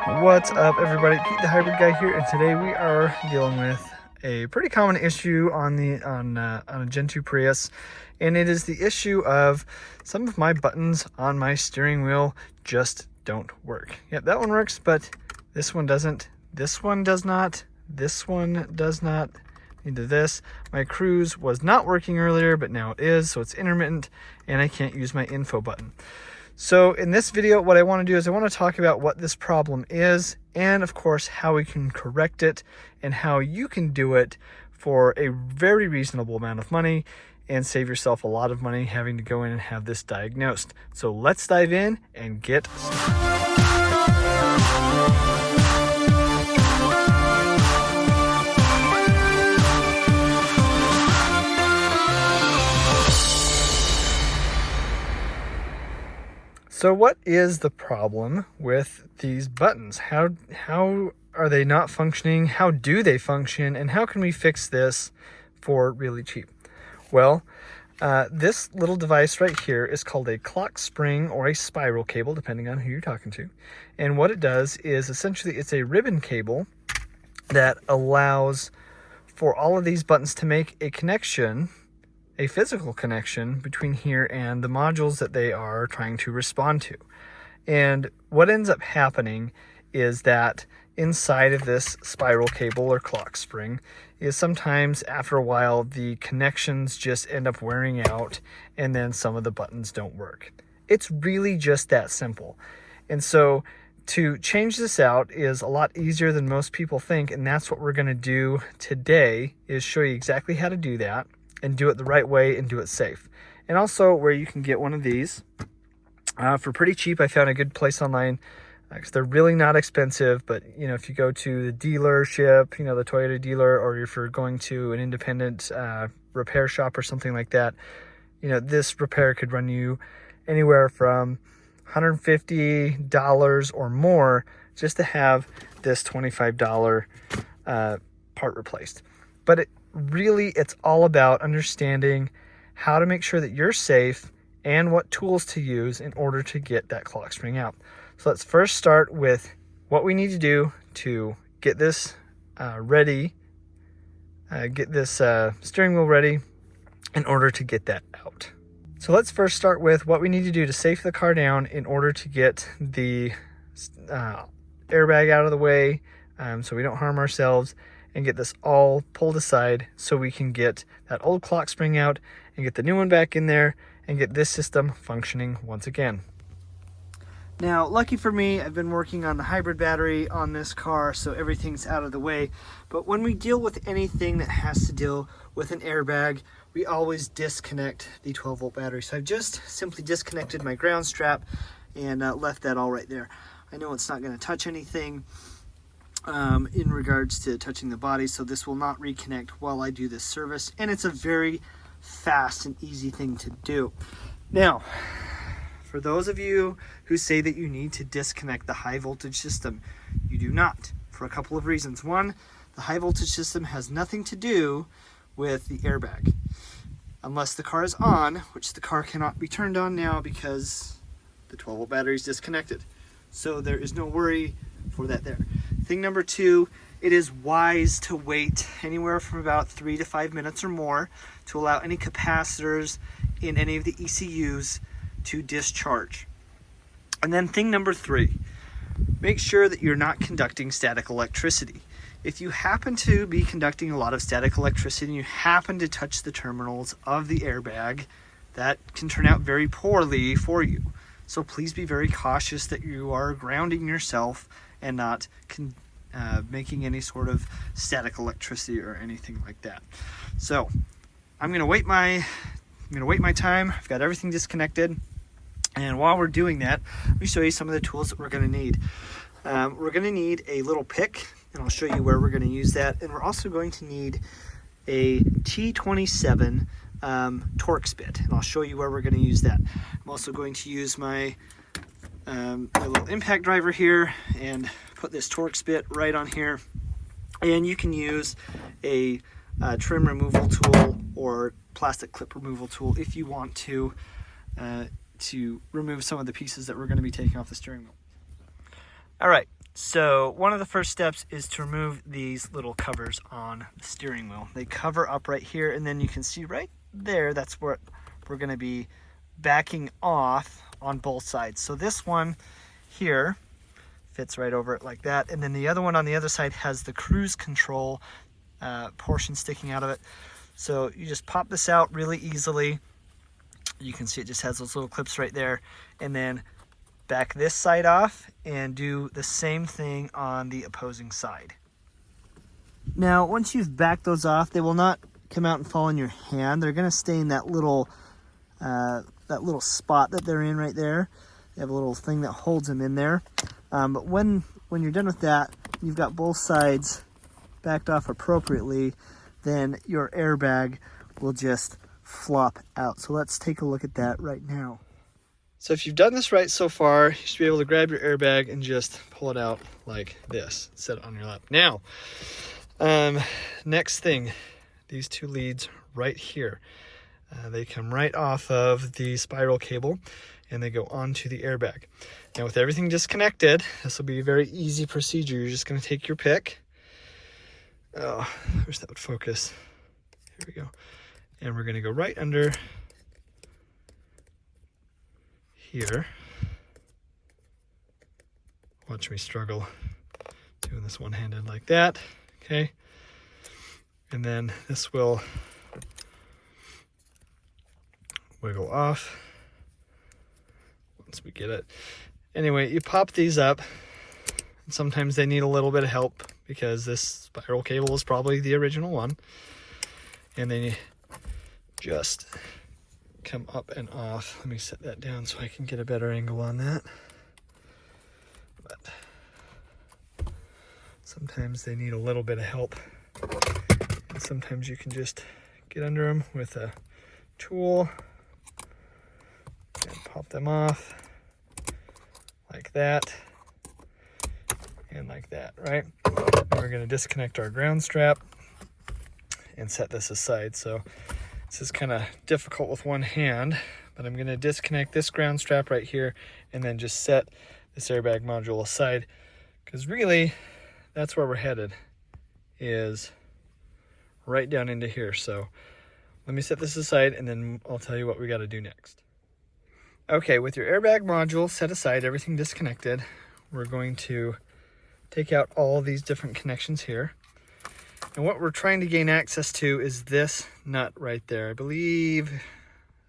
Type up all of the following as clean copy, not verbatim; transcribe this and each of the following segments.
What's up, everybody? Pete the Hybrid Guy here, and today we are dealing with a pretty common issue on a Gen 2 Prius, and it is the issue of some of my buttons on my steering wheel just don't work. Yep, that one works, but this one doesn't. This one does not. This one does not. Into this. My cruise was not working earlier, but now it is, so it's intermittent, and I can't use my info button. So in this video, what I want to do is I want to talk about what this problem is and, of course, how we can correct it and how you can do it for a very reasonable amount of money and save yourself a lot of money having to go in and have this diagnosed. So let's dive in and get started. So what is the problem with these buttons? How are they not functioning? How do they function? And how can we fix this for really cheap? Well, this little device right here is called a clock spring or a spiral cable, depending on who you're talking to. And what it does is essentially it's a ribbon cable that allows for all of these buttons to make a connection, a physical connection between here and the modules that they are trying to respond to. And what ends up happening is that inside of this spiral cable or clock spring is sometimes after a while the connections just end up wearing out and then some of the buttons don't work. It's really just that simple. And so to change this out is a lot easier than most people think, and that's what we're going to do today, is show you exactly how to do that and do it the right way and do it safe. And also where you can get one of these for pretty cheap. I found a good place online because they're really not expensive, but you know, if you go to the dealership, you know, the Toyota dealer, or if you're going to an independent repair shop or something like that, you know, this repair could run you anywhere from $150 or more just to have this $25 part replaced. But it's all about understanding how to make sure that you're safe and what tools to use in order to get that clock spring out. So let's first start with what we need to do to get this ready, get this steering wheel ready in order to get that out. So let's first start with what we need to do to safe the car down in order to get the airbag out of the way so we don't harm ourselves, and get this all pulled aside so we can get that old clock spring out and get the new one back in there and get this system functioning once again. Now, lucky for me, I've been working on the hybrid battery on this car, so everything's out of the way. But when we deal with anything that has to deal with an airbag, we always disconnect the 12-volt battery. So I've just simply disconnected my ground strap and left that all right there. I know it's not going to touch anything in regards to touching the body, so this will not reconnect while I do this service, and it's a very fast and easy thing to do. Now, for those of you who say that you need to disconnect the high voltage system, you do not, for a couple of reasons. One, the high voltage system has nothing to do with the airbag unless the car is on, which the car cannot be turned on now because the 12-volt battery is disconnected. So there is no worry for that there. Thing number two, it is wise to wait anywhere from about 3 to 5 minutes or more to allow any capacitors in any of the ECUs to discharge. And then thing number three, make sure that you're not conducting static electricity. If you happen to be conducting a lot of static electricity and you happen to touch the terminals of the airbag, that can turn out very poorly for you. So please be very cautious that you are grounding yourself and not making any sort of static electricity or anything like that. So I'm gonna wait my time. I've got everything disconnected, and while we're doing that, let me show you some of the tools that we're gonna need. We're gonna need a little pick, and I'll show you where we're gonna use that. And we're also going to need a T27 Torx bit, and I'll show you where we're going to use that. I'm also going to use my little impact driver here and put this Torx bit right on here. And you can use a trim removal tool or plastic clip removal tool if you want to remove some of the pieces that we're going to be taking off the steering wheel. All right, So one of the first steps is to remove these little covers on the steering wheel. They cover up right here, and then you can see right there, that's where we're going to be backing off on both sides. So this one here fits right over it like that, and then the other one on the other side has the cruise control portion sticking out of it. So you just pop this out really easily. You can see it just has those little clips right there, and then back this side off and do the same thing on the opposing side. Now once you've backed those off, they will not come out and fall in your hand. They're going to stay in that little spot that they're in right there. They have a little thing that holds them in there. But when you're done with that, you've got both sides backed off appropriately, then your airbag will just flop out. So let's take a look at that right now. So if you've done this right so far, you should be able to grab your airbag and just pull it out like this, set it on your lap. Now, next thing, these two leads right here, they come right off of the spiral cable and they go onto the airbag. Now with everything disconnected, this will be a very easy procedure. You're just going to take your pick. Oh, I wish that would focus. Here we go. And we're going to go right under here. Watch me struggle doing this one-handed like that. Okay. And then this will wiggle off once we get it. Anyway, you pop these up. And sometimes they need a little bit of help because this spiral cable is probably the original one. And then you just come up and off. Let me set that down so I can get a better angle on that. But sometimes they need a little bit of help. And sometimes you can just get under them with a tool and pop them off like that and like that, right? And we're going to disconnect our ground strap and set this aside. So this is kind of difficult with one hand, but I'm going to disconnect this ground strap right here and then just set this airbag module aside, because really that's where we're headed, is right down into here. So let me set this aside and then I'll tell you what we got to do next. Okay, with your airbag module set aside, everything disconnected, we're going to take out all these different connections here. And what we're trying to gain access to is this nut right there. I believe,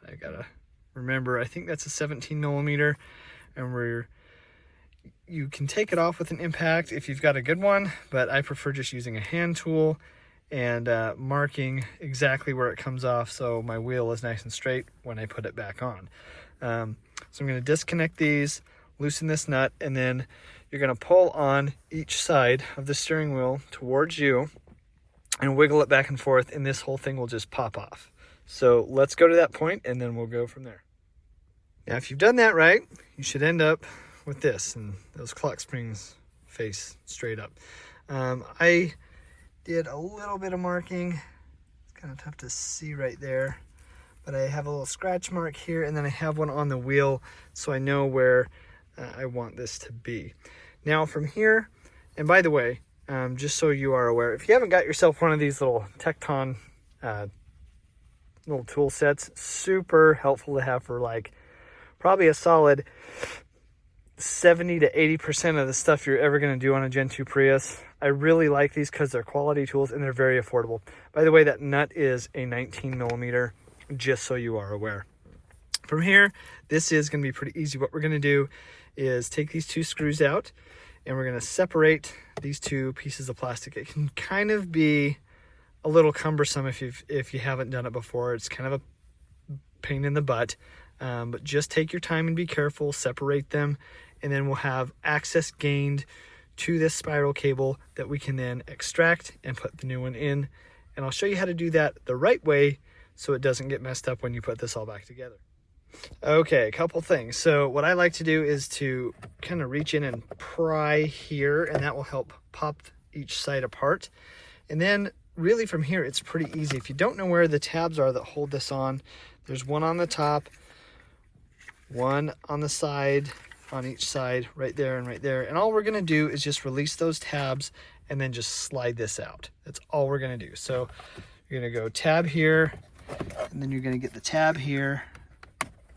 I gotta remember, I think that's a 17 millimeter, and you can take it off with an impact if you've got a good one, but I prefer just using a hand tool and marking exactly where it comes off so my wheel is nice and straight when I put it back on. So I'm going to disconnect these, loosen this nut, and then you're going to pull on each side of the steering wheel towards you and wiggle it back and forth, and this whole thing will just pop off. So let's go to that point and then we'll go from there. Now if you've done that right, you should end up with this, and those clock springs face straight up. I did a little bit of marking. It's kind of tough to see right there, but I have a little scratch mark here, and then I have one on the wheel so I know where I want this to be. Now from here, and by the way, just so you are aware, if you haven't got yourself one of these little Tecton little tool sets, super helpful to have for like probably a solid 70 to 80% of the stuff you're ever going to do on a Gen 2 Prius. I really like these because they're quality tools and they're very affordable. By the way, that nut is a 19 millimeter, just so you are aware. From here, this is going to be pretty easy. What we're going to do is take these two screws out and we're going to separate these two pieces of plastic. It can kind of be a little cumbersome if you haven't done it before. It's kind of a pain in the butt, but just take your time and be careful, separate them, and then we'll have access gained to this spiral cable that we can then extract and put the new one in. And I'll show you how to do that the right way so it doesn't get messed up when you put this all back together. Okay, a couple things. So what I like to do is to kind of reach in and pry here, and that will help pop each side apart. And then really from here, it's pretty easy. If you don't know where the tabs are that hold this on, there's one on the top, one on the side on each side, right there and right there. And all we're gonna do is just release those tabs and then just slide this out. That's all we're gonna do. So you're gonna go tab here, and then you're gonna get the tab here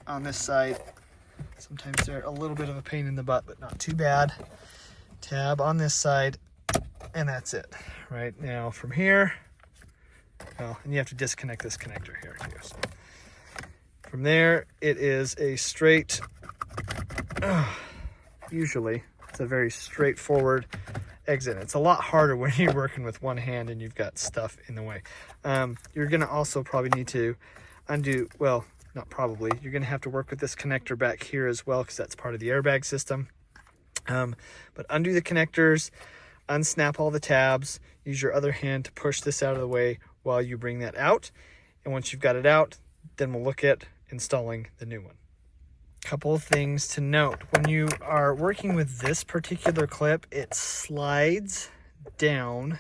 on this side. Sometimes they're a little bit of a pain in the butt, but not too bad. Tab on this side, and that's it. Right now from here, well, and you have to disconnect this connector here too. So from there, it is a straight, usually it's a very straightforward exit. It's a lot harder when you're working with one hand and you've got stuff in the way. You're gonna also probably need to undo, well, not probably, you're gonna have to work with this connector back here as well, because that's part of the airbag system. But undo the connectors, unsnap all the tabs, use your other hand to push this out of the way while you bring that out. And once you've got it out, then we'll look at installing the new one. Couple of things to note. When you are working with this particular clip, it slides down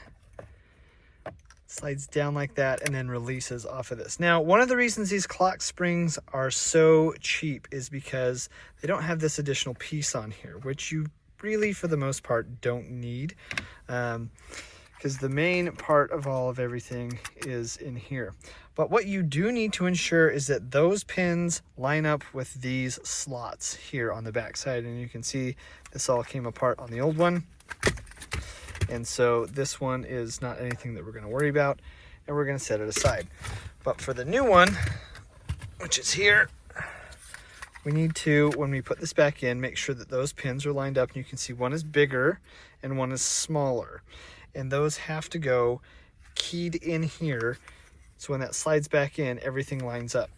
like that and then releases off of this. Now, one of the reasons these clock springs are so cheap is because they don't have this additional piece on here, which you really, for the most part, don't need, because the main part of all of everything is in here. But what you do need to ensure is that those pins line up with these slots here on the back side. And you can see this all came apart on the old one. And so this one is not anything that we're going to worry about, and we're going to set it aside. But for the new one, which is here, we need to, when we put this back in, make sure that those pins are lined up. And you can see one is bigger and one is smaller. And those have to go keyed in here. So when that slides back in, everything lines up.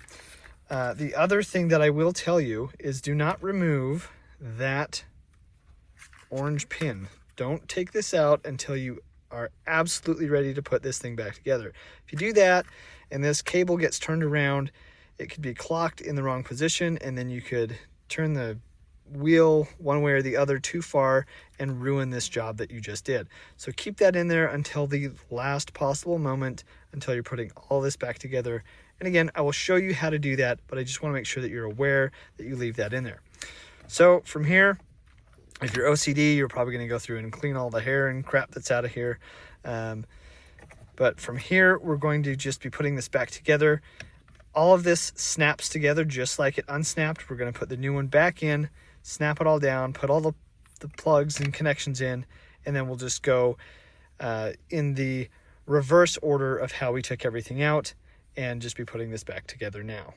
The other thing that I will tell you is do not remove that orange pin. Don't take this out until you are absolutely ready to put this thing back together. If you do that and this cable gets turned around, it could be clocked in the wrong position, and then you could turn the wheel one way or the other too far and ruin this job that you just did. So keep that in there until the last possible moment, until you're putting all this back together. And again, I will show you how to do that, but I just want to make sure that you're aware that you leave that in there. So from here, if you're OCD, you're probably going to go through and clean all the hair and crap that's out of here. But from here, we're going to just be putting this back together. All of this snaps together just like it unsnapped. We're going to put the new one back in, snap it all down, put all the plugs and connections in, and then we'll just go in the reverse order of how we took everything out and just be putting this back together now.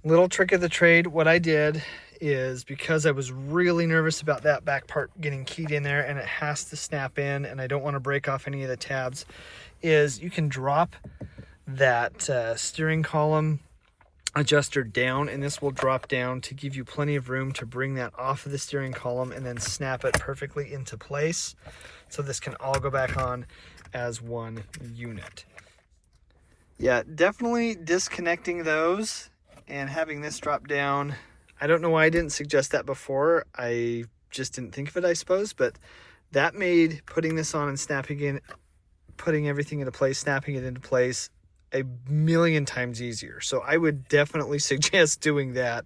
Little trick of the trade, what I did is, because I was really nervous about that back part getting keyed in there and it has to snap in and I don't want to break off any of the tabs, is you can drop that steering column adjuster down, and this will drop down to give you plenty of room to bring that off of the steering column and then snap it perfectly into place. So this can all go back on as one unit. Yeah, definitely disconnecting those and having this drop down. I don't know why I didn't suggest that before. I just didn't think of it, I suppose, but that made putting this on and snapping in, putting everything into place, snapping it into place a million times easier. So I would definitely suggest doing that.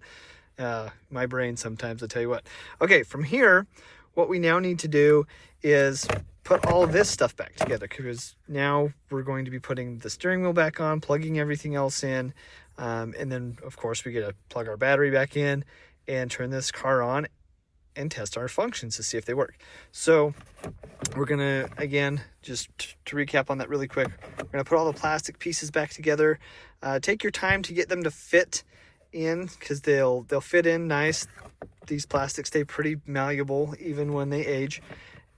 My brain sometimes, I'll tell you what. Okay, from here, what we now need to do is put all of this stuff back together, because now we're going to be putting the steering wheel back on, plugging everything else in, and then of course we get to plug our battery back in and turn this car on and test our functions to see if they work. So we're gonna, again, just to recap on that really quick, we're gonna put all the plastic pieces back together. Take your time to get them to fit in, because they'll fit in nice. These plastics stay pretty malleable even when they age.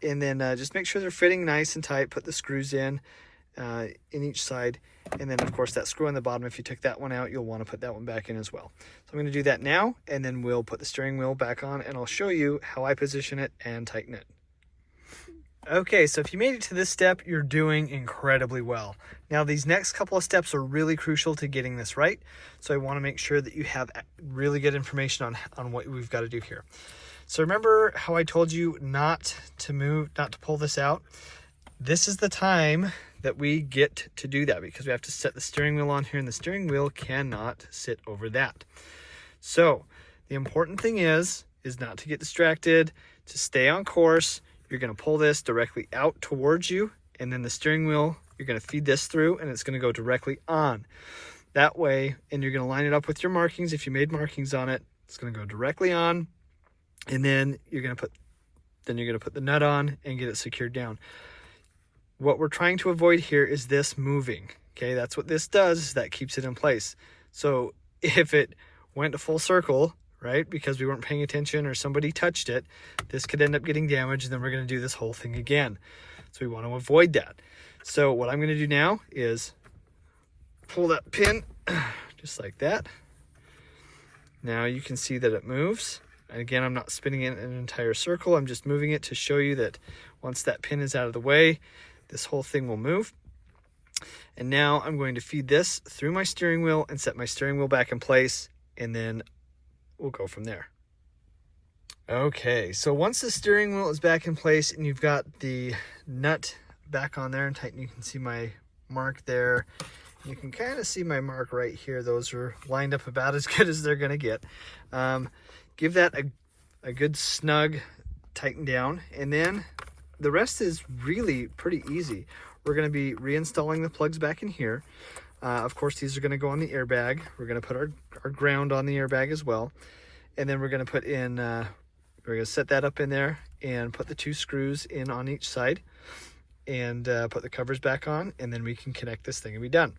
And then just make sure they're fitting nice and tight. Put the screws in each side. And then of course that screw on the bottom, if you took that one out, you'll want to put that one back in as well. So I'm going to do that now, and then we'll put the steering wheel back on and I'll show you how I position it and tighten it. Okay, so if you made it to this step, you're doing incredibly well. Now these next couple of steps are really crucial to getting this right. So I want to make sure that you have really good information on what we've got to do here. So remember how I told you not to pull this out? This is the time that we get to do that, because we have to set the steering wheel on here, and the steering wheel cannot sit over that. So The important thing is not to get distracted, to stay on course. You're going to pull this directly out towards you, and then the steering wheel, you're going to feed this through, and it's going to go directly on. That way, and you're going to line it up with your markings. If you made markings on it, it's going to go directly on, and then you're going to put the nut on and get it secured down. What we're trying to avoid here is this moving. Okay, that's what this does, is that keeps it in place. So if it went a full circle, right, because we weren't paying attention or somebody touched it, this could end up getting damaged, and then we're going to do this whole thing again. So we want to avoid that. So what I'm going to do now is pull that pin just like that. Now you can see that it moves. And again, I'm not spinning it in an entire circle. I'm just moving it to show you that once that pin is out of the way, this whole thing will move. And now I'm going to feed this through my steering wheel and set my steering wheel back in place, and then we'll go from there. Okay, so once the steering wheel is back in place and you've got the nut back on there and tighten, you can see my mark there. You can kind of see my mark right here. Those are lined up about as good as they're going to get. Give that a good snug tighten down, and then the rest is really pretty easy. We're going to be reinstalling the plugs back in here. Of course, these are going to go on the airbag. We're going to put our ground on the airbag as well. And then we're going to put in, we're going to set that up in there and put the 2 screws in on each side and put the covers back on, and then we can connect this thing and be done.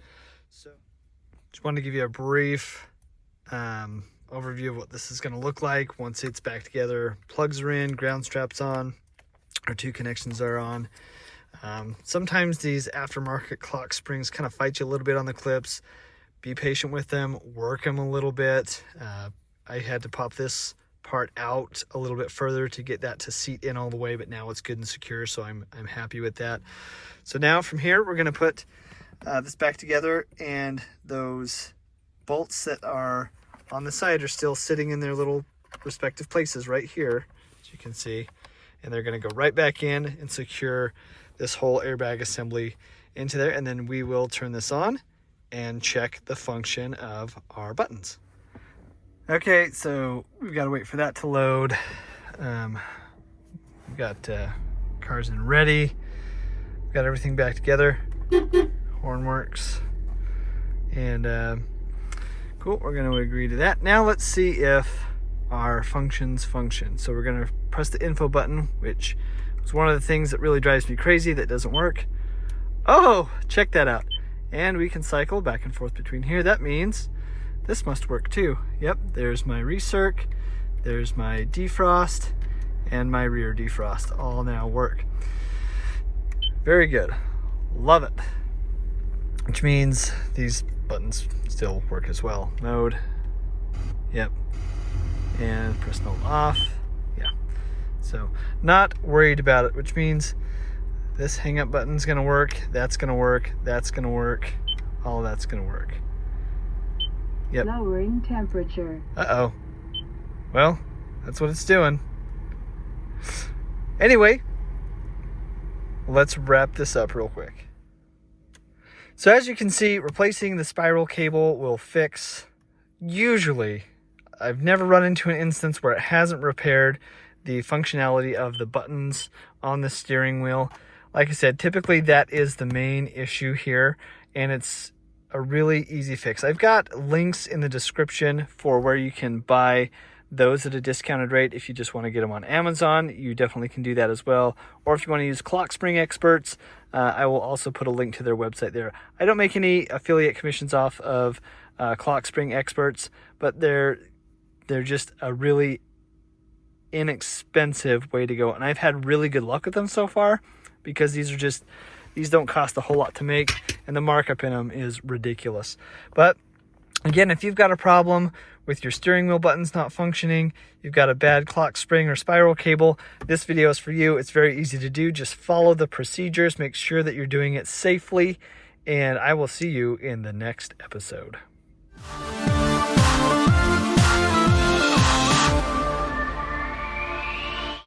So just wanted to give you a brief overview of what this is going to look like once it's back together. Plugs are in, ground straps on, our 2 connections are on. Sometimes these aftermarket clock springs kind of fight you a little bit on the clips. Be patient with them, work them a little bit. I had to pop this part out a little bit further to get that to seat in all the way, but now it's good and secure, so I'm happy with that. So now from here, we're going to put this back together, and those bolts that are on the side are still sitting in their little respective places right here, as you can see, and they're going to go right back in and secure this whole airbag assembly into there, and then we will turn this on and check the function of our buttons. Okay, so we've got to wait for that to load. We've got cars in ready. We've got everything back together. Horn works. And cool, we're going to agree to that. Now let's see if our functions function. So we're going to press the info button, which is one of the things that really drives me crazy that doesn't work. Oh, check that out. And we can cycle back and forth between here. That means this must work too. Yep, there's my recirc, there's my defrost, and my rear defrost all now work. Very good. Love it. Which means these buttons still work as well. Mode. Yep. And press no off. Yeah. So not worried about it, which means this hang up button's gonna work, that's gonna work, that's gonna work, all of that's gonna work. Yep. Lowering temperature. Uh-oh. Well, that's what it's doing. Anyway, let's wrap this up real quick. So as you can see, replacing the spiral cable will fix, usually, I've never run into an instance where it hasn't repaired the functionality of the buttons on the steering wheel. Like I said, typically that is the main issue here, and it's a really easy fix. I've got links in the description for where you can buy those at a discounted rate. If you just want to get them on Amazon, you definitely can do that as well. Or if you want to use Clock Spring Experts, I will also put a link to their website there. I don't make any affiliate commissions off of Clock Spring Experts, but they're just a really inexpensive way to go. And I've had really good luck with them so far, because these don't cost a whole lot to make, and the markup in them is ridiculous. But again, if you've got a problem with your steering wheel buttons not functioning, you've got a bad clock spring or spiral cable, this video is for you. It's very easy to do. Just follow the procedures, make sure that you're doing it safely, and I will see you in the next episode.